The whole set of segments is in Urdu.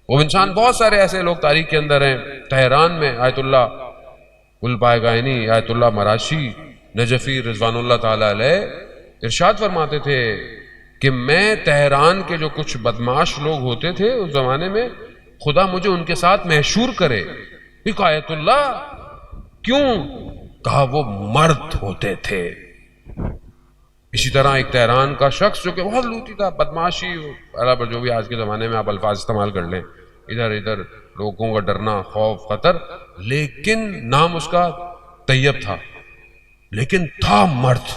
وہ انسان بہت سارے ایسے لوگ تاریخ کے اندر ہیں. تہران میں آیت اللہ گل پائے گائنی، آیت اللہ مراشی نجفی رضوان اللہ تعالی علیہ ارشاد فرماتے تھے کہ میں تہران کے جو کچھ بدماش لوگ ہوتے تھے اس زمانے میں، خدا مجھے ان کے ساتھ محشور کرے. آیت اللہ کیوں؟ کہا وہ مرد ہوتے تھے. اسی طرح ایک تہران کا شخص جو کہ بہت لوٹی تھا، بدماشی، برابر جو بھی آج کے زمانے میں آپ الفاظ استعمال کر لیں، ادھر ادھر لوگوں کا ڈرنا، خوف، خطر، لیکن نام اس کا طیب تھا، لیکن تھا مرد.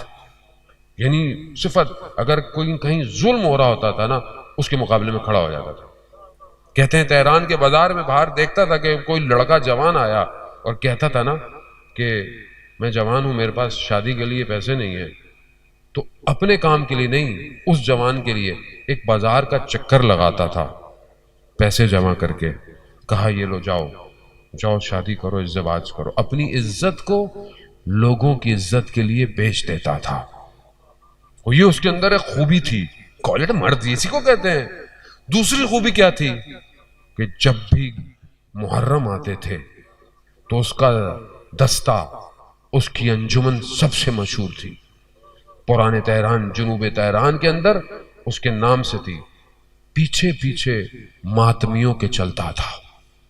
یعنی صفت، اگر کوئی کہیں ظلم ہو رہا ہوتا تھا نا، اس کے مقابلے میں کھڑا ہو جاتا تھا. کہتے ہیں تہران کے بازار میں باہر دیکھتا تھا کہ کوئی لڑکا جوان آیا اور کہتا تھا نا کہ میں جوان ہوں، میرے پاس شادی کے لیے پیسے نہیں ہیں، تو اپنے کام کے لیے نہیں، اس جوان کے لیے ایک بازار کا چکر لگاتا تھا پیسے جمع کر کے. کہا یہ لو، جاؤ جاؤ شادی کرو، ازدواج کرو. اپنی عزت کو لوگوں کی عزت کے لیے بیچ دیتا تھا. یہ اس کے اندر ایک خوبی تھی، کوالٹی، مرد اسی کو کہتے ہیں. دوسری خوبی کیا تھی کہ جب بھی محرم آتے تھے تو اس کا دستہ، اس کی انجمن سب سے مشہور تھی. پرانے تہران، جنوب تہران کے اندر اس کے نام سے تھی. پیچھے پیچھے ماتمیوں کے چلتا تھا،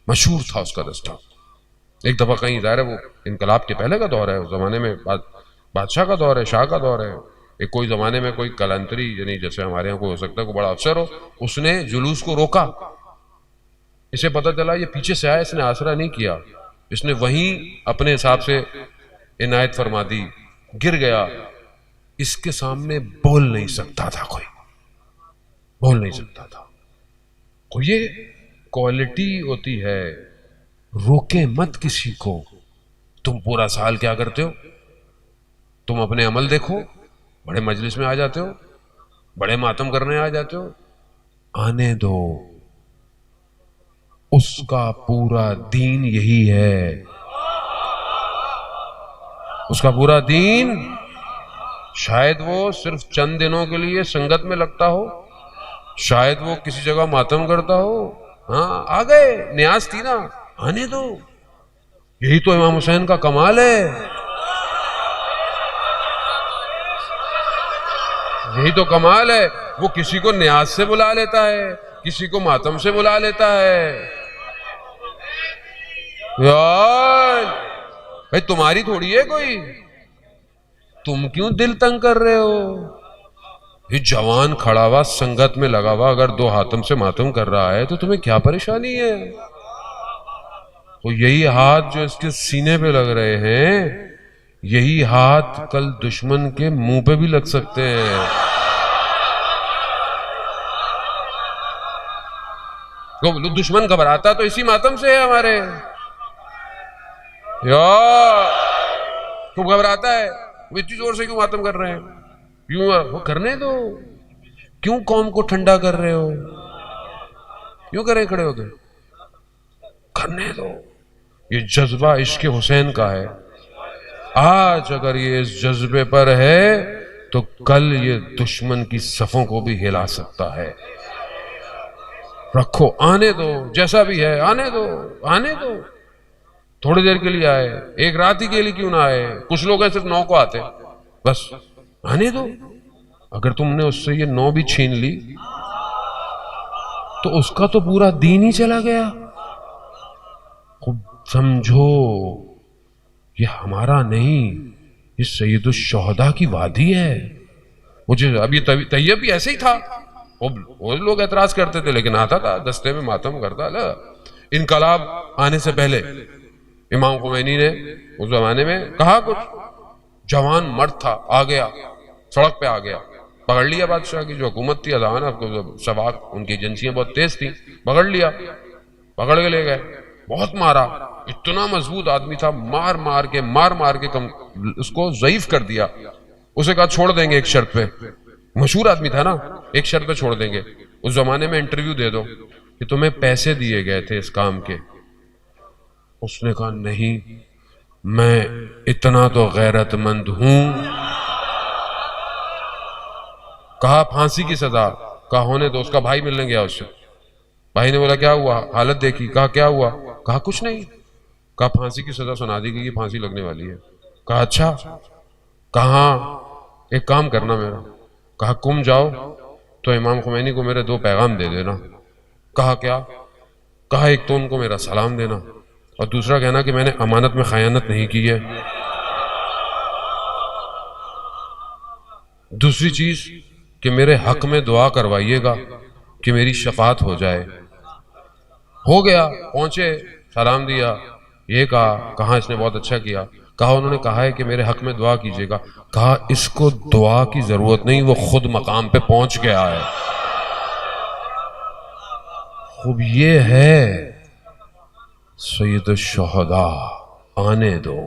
مشہور تھا اس کا دستہ. ایک دفعہ کہیں، ظاہر ہے وہ انقلاب کے پہلے کا دور ہے، اس زمانے میں بادشاہ کا دور ہے، شاہ کا دور ہے. ایک کوئی زمانے میں کوئی کلانتری، یعنی جیسے ہمارے یہاں کوئی ہو سکتا ہے کوئی بڑا افسر ہو، اس نے جلوس کو روکا. اسے پتہ چلا یہ پیچھے سے آیا، اس نے آسرا نہیں کیا، اس نے وہیں اپنے حساب سے عنایت فرما دی. گر گیا. اس کے سامنے بول نہیں سکتا تھا، کوئی بول نہیں سکتا تھا. تو یہ کوالٹی ہوتی ہے، روکے مت کسی کو. تم پورا سال کیا کرتے ہو؟ تم اپنے عمل دیکھو. بڑے مجلس میں آ جاتے ہو، بڑے ماتم کرنے آ جاتے ہو، آنے دو. اس کا پورا دین یہی ہے. اس کا پورا دین، شاید وہ صرف چند دنوں کے لیے سنگت میں لگتا ہو، شاید وہ کسی جگہ ماتم کرتا ہو. ہاں آ گئے، نیاز تھی نا، آنے دو. یہی تو امام حسین کا کمال ہے، یہی تو کمال ہے. وہ کسی کو نیاز سے بلا لیتا ہے، کسی کو ماتم سے بلا لیتا ہے. یار بھائی تمہاری تھوڑی ہے کوئی، تم کیوں دل تنگ کر رہے ہو؟ یہ جوان کھڑا ہوا سنگت میں لگا ہوا اگر دو ہاتم سے ماتم کر رہا ہے تو تمہیں کیا پریشانی ہے؟ تو یہی ہاتھ جو اس کے سینے پہ لگ رہے ہیں، یہی ہاتھ کل دشمن کے منہ پہ بھی لگ سکتے ہیں. دشمن گھبراتا تو اسی ماتم سے ہے ہمارے. یار تو گھبراتا ہے، وہ اتنی زور سے کیوں ماتم کر رہے ہیں؟ کیوں؟ وہ کرنے دو. کیوں قوم کو ٹھنڈا کر رہے ہو؟ کیوں کریں کھڑے ہو کے؟ کرنے دو. یہ جذبہ عشق حسین کا ہے. آج اگر یہ اس جذبے پر ہے تو کل یہ دشمن کی صفوں کو بھی ہلا سکتا ہے. رکھو، آنے دو، جیسا بھی ہے آنے دو، آنے دو. تھوڑی دیر کے لیے آئے، ایک رات ہی کے لیے کیوں نہ آئے. کچھ لوگ ہیں صرف 9 کو آتے، بس آنے دو. اگر تم نے اس سے یہ 9 بھی چھین لی تو اس کا تو پورا دین ہی چلا گیا. خود سمجھو یہ ہمارا نہیں، یہ سید الشہداء کی وادی ہے. مجھے اب یہ طیب بھی ایسے ہی تھا، وہ لوگ اعتراض کرتے تھے لیکن آتا تھا دستے میں ماتم کرتا. انقلاب آنے سے پہلے امام خمینی نے اس زمانے میں کہا، کچھ جوان مرد تھا، آ گیا سڑک پہ، آ گیا، پکڑ لیا بادشاہ کی جو حکومت تھی اذان، سواق ان کی ایجنسیاں بہت تیز تھیں، پکڑ لیا، پکڑ کے لے گئے. بہت مارا، اتنا مضبوط آدمی تھا، مار مار کے اس کو ضعیف کر دیا. اسے کہا چھوڑ دیں گے ایک شرط پہ، مشہور آدمی تھا نا، ایک شرط پہ چھوڑ دیں گے، اس زمانے میں انٹرویو دے دو کہ تمہیں پیسے دیے گئے تھے اس کام کے. اس نے کہا نہیں، میں اتنا تو غیرت مند ہوں. کہا پھانسی کی سزا، کہا ہونے دو. اس کا بھائی ملنے گیا اس سے، بھائی نے بولا کیا ہوا؟ حالت دیکھی، کہا کیا ہوا؟ کہا کچھ نہیں۔ کہا پھانسی کی سزا سنا دی گئی، یہ پھانسی لگنے والی ہے۔ کہا اچھا؟ کہاں؟ ایک کام کرنا میرا۔ کہا کم جاؤ تو امام خمینی کو میرے 2 پیغام دے دینا۔ کہا کیا؟ کہا ایک تو ان کو میرا سلام دینا، اور دوسرا کہنا کہ میں نے امانت میں خیانت نہیں کی ہے۔ دوسری چیز کہ میرے حق میں دعا کروائیے گا کہ میری شفاعت ہو جائے۔ ہو گیا، پہنچے، سلام دیا، یہ کہا اس نے بہت اچھا کیا۔ کہا انہوں نے کہا ہے کہ میرے حق میں دعا کیجیے گا۔ کہا اس کو دعا کی ضرورت نہیں، وہ خود مقام پہ پہنچ گیا ہے۔ خوب یہ ہے سید الشہداء، آنے دو۔